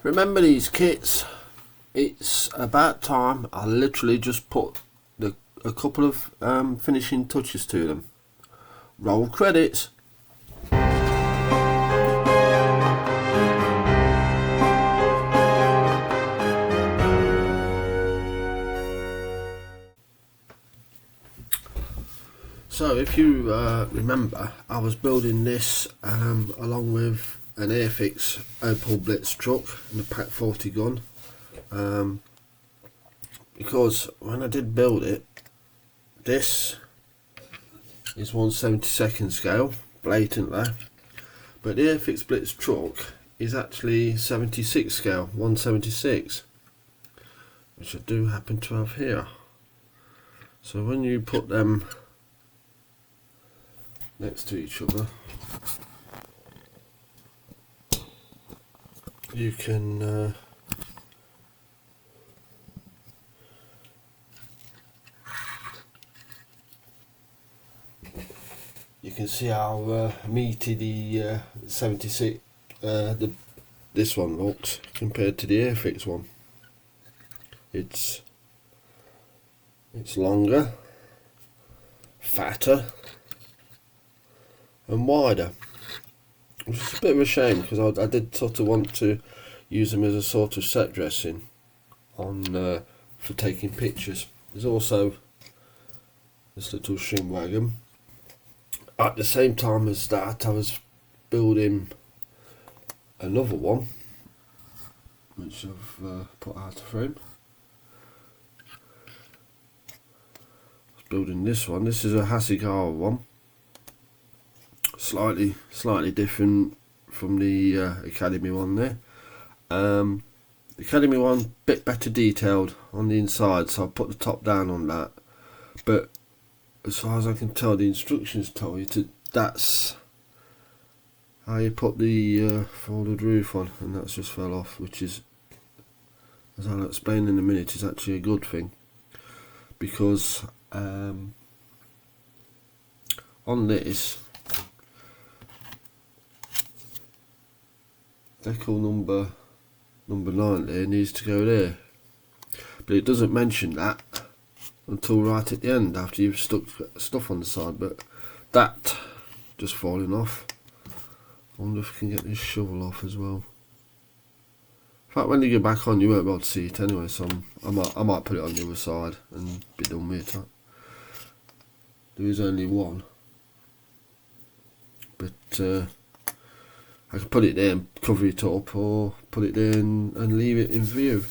Remember these kits? It's about time I literally just put a couple of finishing touches to them. Roll credits. So if you remember, I was building this along with an Airfix Opel Blitz truck and a Pack 40 gun, because when I did build it, this is 1/72nd scale blatantly, but the Airfix Blitz truck is actually 76 scale, 1/76, which I do happen to have here. So when you put them next to each other, you can see how meaty the 76 this one looks compared to the Airfix one. It's longer, fatter and wider, which is a bit of a shame, because I did sort of want to use them as a sort of set dressing on for taking pictures. There's also this little schwimmwagen. At the same time as that, I was building another one, which I've put out of frame. I was building this one. This is a hasegawa one. Slightly different from the Academy one there. The Academy one bit better detailed on the inside, so I put the top down on that. But as far as I can tell, the instructions tell you that's how you put the folded roof on, and that's just fell off, which is, as I'll explain in a minute, is actually a good thing, because on this decal number 9 there needs to go there, but it doesn't mention that until right at the end, after you've stuck stuff on the side. But that just falling off. I wonder if I can get this shovel off as well. In fact, when you get back on, you won't be able to see it anyway, so I might put it on the other side and be done with it. There is only one, but I can put it there and cover it up, or put it there and leave it in view.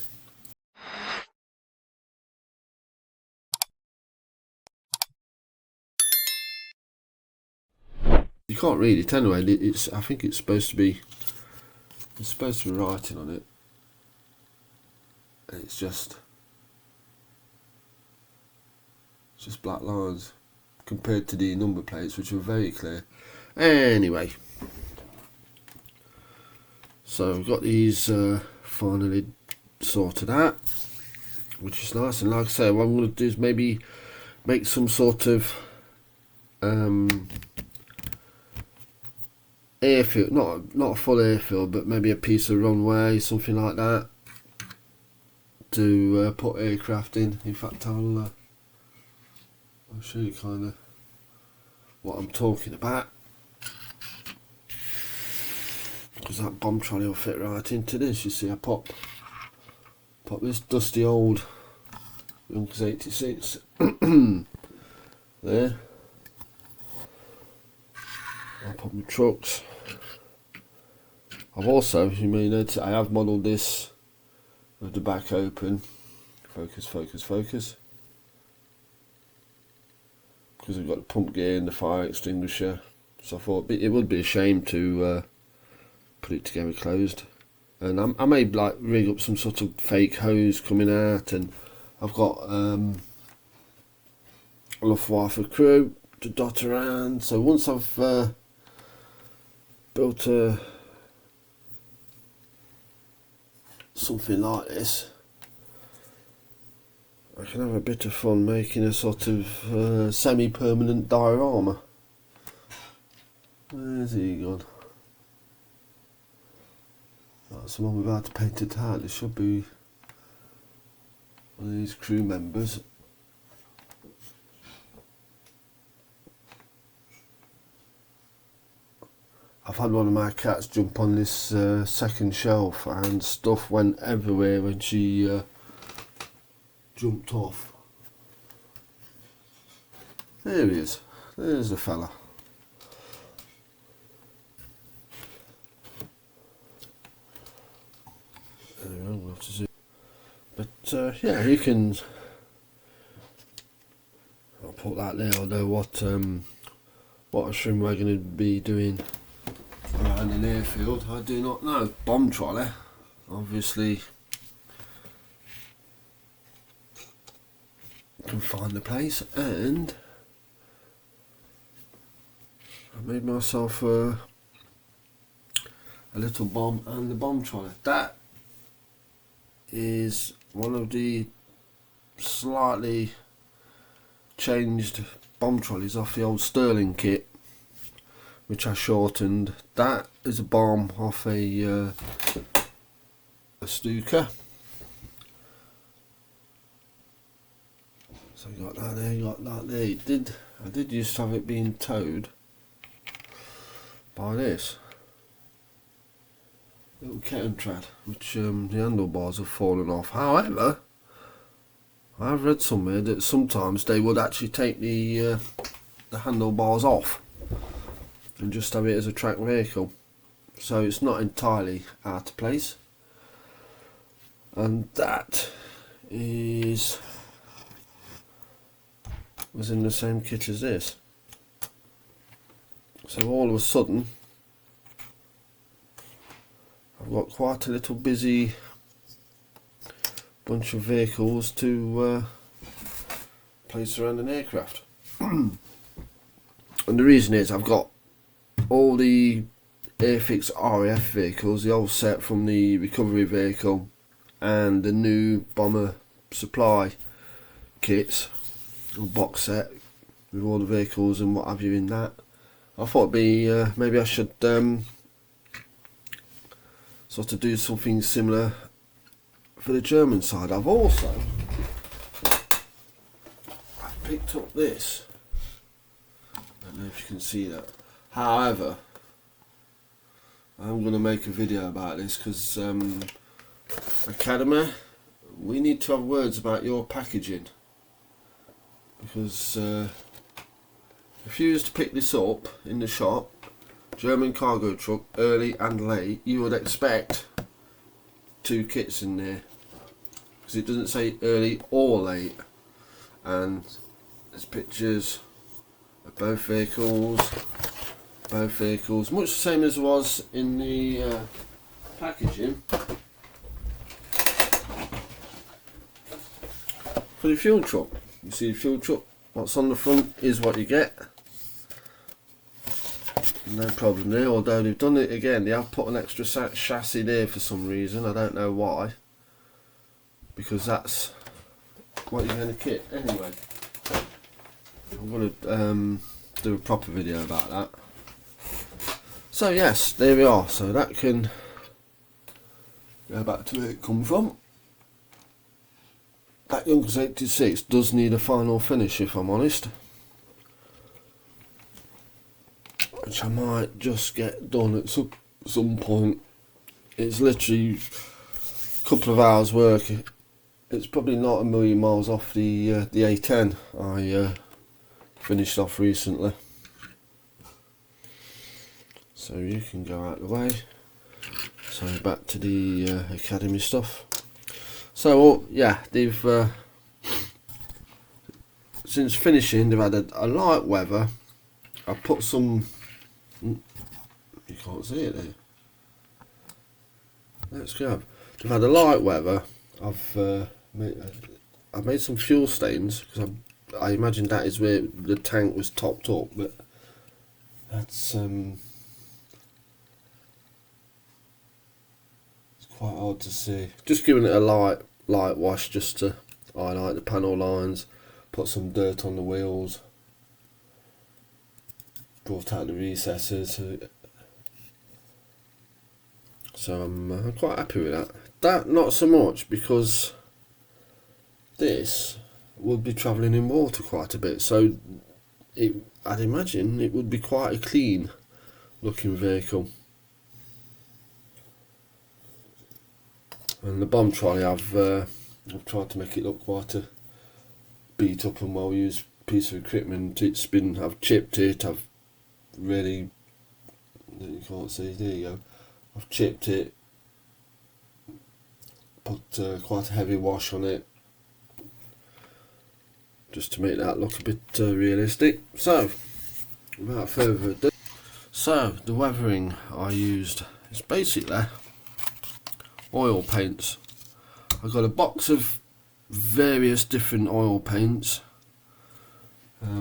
You can't read it anyway. I think it's supposed to be writing on it, and it's just black lines compared to the number plates, which are very clear. Anyway, so I've got these finally sorted out, which is nice. And like I say, what I'm going to do is maybe make some sort of airfield, not a full airfield, but maybe a piece of runway, something like that, to put aircraft in. In fact, I'll show you kind of what I'm talking about, because that bomb trolley will fit right into this. You see, I pop this dusty old Junkers 86 there. I'll put my trucks. I've also, you may notice, I have modelled this with the back open. Focus. Because I've got the pump gear and the fire extinguisher. So I thought it would be a shame to put it together closed. And I may like rig up some sort of fake hose coming out, and I've got enough wife of crew to dot around. So once I've built something like this, I can have a bit of fun making a sort of semi-permanent diorama. Where's he gone? Oh, That's the one we've had to paint it out. There should be one of these crew members. I've had one of my cats jump on this second shelf and stuff went everywhere when she jumped off. There he is. There's the fella. There we go, we'll have to see. But yeah, you can. I'll put that there. Although what a schwimmwagen would be doing around an airfield, I do not know. Bomb trolley, obviously, can find the place, and I made myself a little bomb and the bomb trolley. That is one of the slightly changed bomb trolleys off the old Sterling kit, which I shortened. That is a bomb off a Stuka. So you got that there, you got that there. I did used to have it being towed by this little kitten trad, which the handlebars have fallen off. However, I've read somewhere that sometimes they would actually take the handlebars off and just have it as a track vehicle, so it's not entirely out of place. And that was in the same kit as this. So all of a sudden I've got quite a little busy bunch of vehicles to place around an aircraft. And the reason is I've got all the Airfix RAF vehicles, the old set from the recovery vehicle, and the new bomber supply kits, or box set with all the vehicles and what have you in that. I thought it'd be maybe I should sort of do something similar for the German side. I've picked up this. I don't know if you can see that. However, I'm going to make a video about this because Academy, we need to have words about your packaging, because if you used to pick this up in the shop, German cargo truck, early and late, you would expect 2 kits in there, because it doesn't say early or late. And there's pictures of both vehicles, much the same as was in the packaging for the fuel truck. You see the fuel truck, what's on the front is what you get. No problem there, although they've done it again. They have put an extra chassis there for some reason, I don't know why, because that's what you're going to kit anyway. I'm going to do a proper video about that. So yes, there we are. So that can go back to where it come from. That Junkers 86 does need a final finish, if I'm honest, which I might just get done at some point. It's literally a couple of hours work. It's probably not a million miles off the A10 I finished off recently. So you can go out of the way. So back to the Academy stuff. So yeah, they've since finishing, they've had a light weather. I put some. You can't see it there. Let's go. They've had a light weather. I've made some fuel stains because I imagine that is where the tank was topped up, but that's quite hard to see. Just giving it a light wash just to highlight the panel lines, put some dirt on the wheels, brought out the recesses. So I'm quite happy with that. That not so much, because this would be travelling in water quite a bit, so I'd imagine it would be quite a clean looking vehicle. And the bomb trolley, I've tried to make it look quite a beat up and well used piece of equipment. I've chipped it, I've really, you can't see, there you go, I've chipped it, put quite a heavy wash on it, just to make that look a bit realistic. So, without further ado, so the weathering I used is basically oil paints. I've got a box of various different oil paints,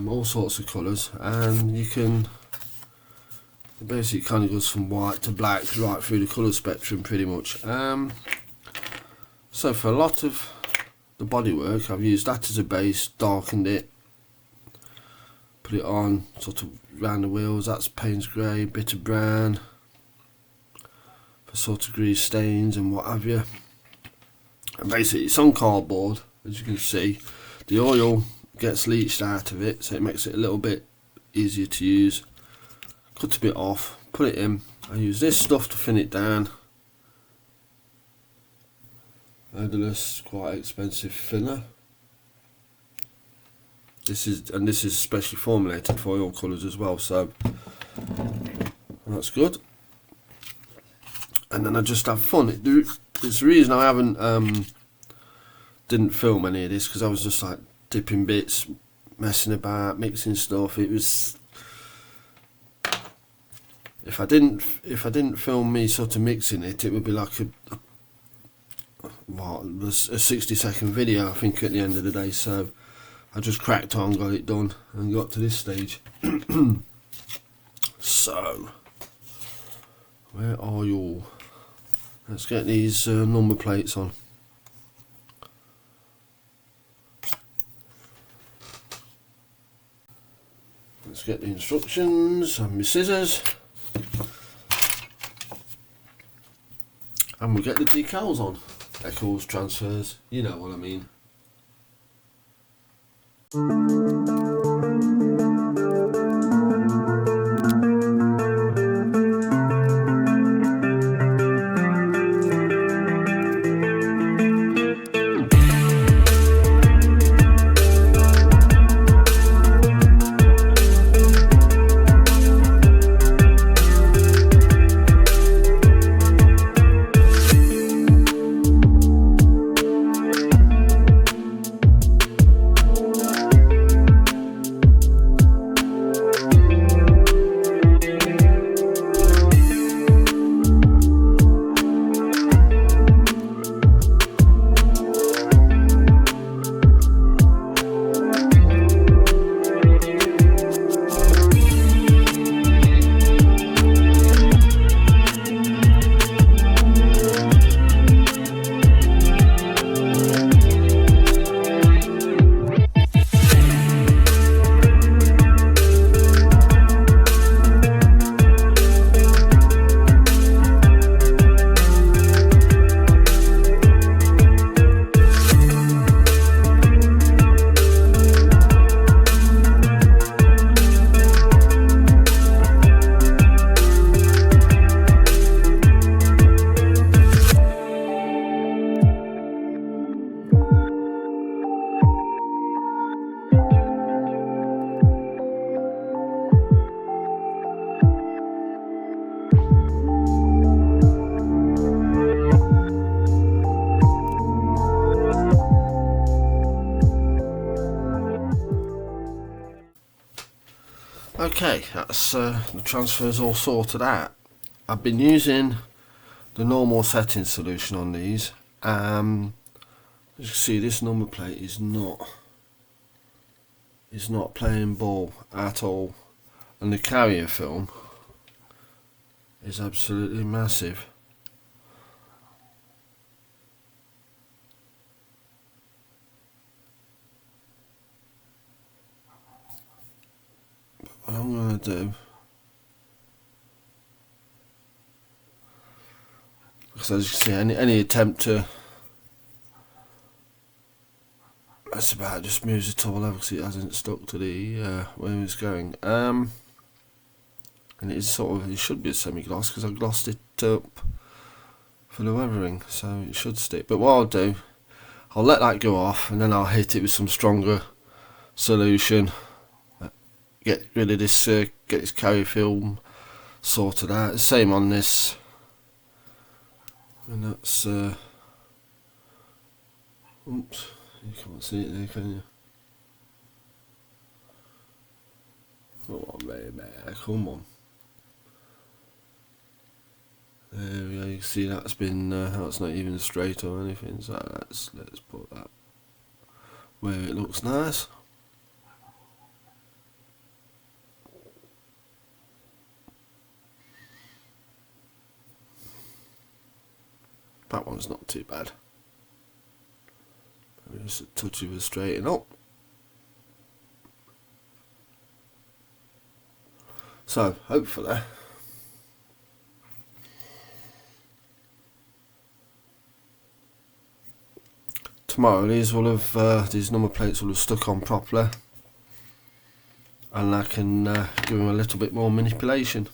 all sorts of colours, and you can basically kind of goes from white to black right through the colour spectrum pretty much. So for a lot of the bodywork I've used that as a base, darkened it, put it on sort of round the wheels. That's Payne's grey, bit of brown for sort of grease stains and what have you. And basically it's on cardboard, as you can see. The oil gets leached out of it, so it makes it a little bit easier to use. Cut a bit off, put it in. I use this stuff to thin it down. Odorless, quite expensive thinner. This is specially formulated for oil colours as well, so that's good. And then I just have fun. It's the reason I haven't didn't film any of this, because I was just like dipping bits, messing about, mixing stuff. It was, if I didn't film me sort of mixing it, it would be like a 60-second video, I think, at the end of the day. So I just cracked on, got it done, and got to this stage. So where are you all? Let's get these number plates on. Let's get the instructions and my scissors, and we'll get the decals on. Decals, transfers, you know what I mean. Okay, that's the transfers all sorted out. I've been using the normal setting solution on these. As you can see, this number plate is not playing ball at all, and the carrier film is absolutely massive. What I'm going to do because as you can see, any attempt to, that's about, just moves it all over because it hasn't stuck to the where it's going. And it is sort of, it should be a semi-gloss because I glossed it up for the weathering, so it should stick. But what I'll do, I'll let that go off and then I'll hit it with some stronger solution, get rid of this, get this carrier film sorted out. The same on this, and that's oops, you can't see it there, can you? Come on, baby, come on. There we go. You can see that's been that's not even straight or anything. So let's put that where it looks nice. That one's not too bad. Just a touch of a straighten up. So hopefully tomorrow these will have these number plates will have stuck on properly, and I can give them a little bit more manipulation.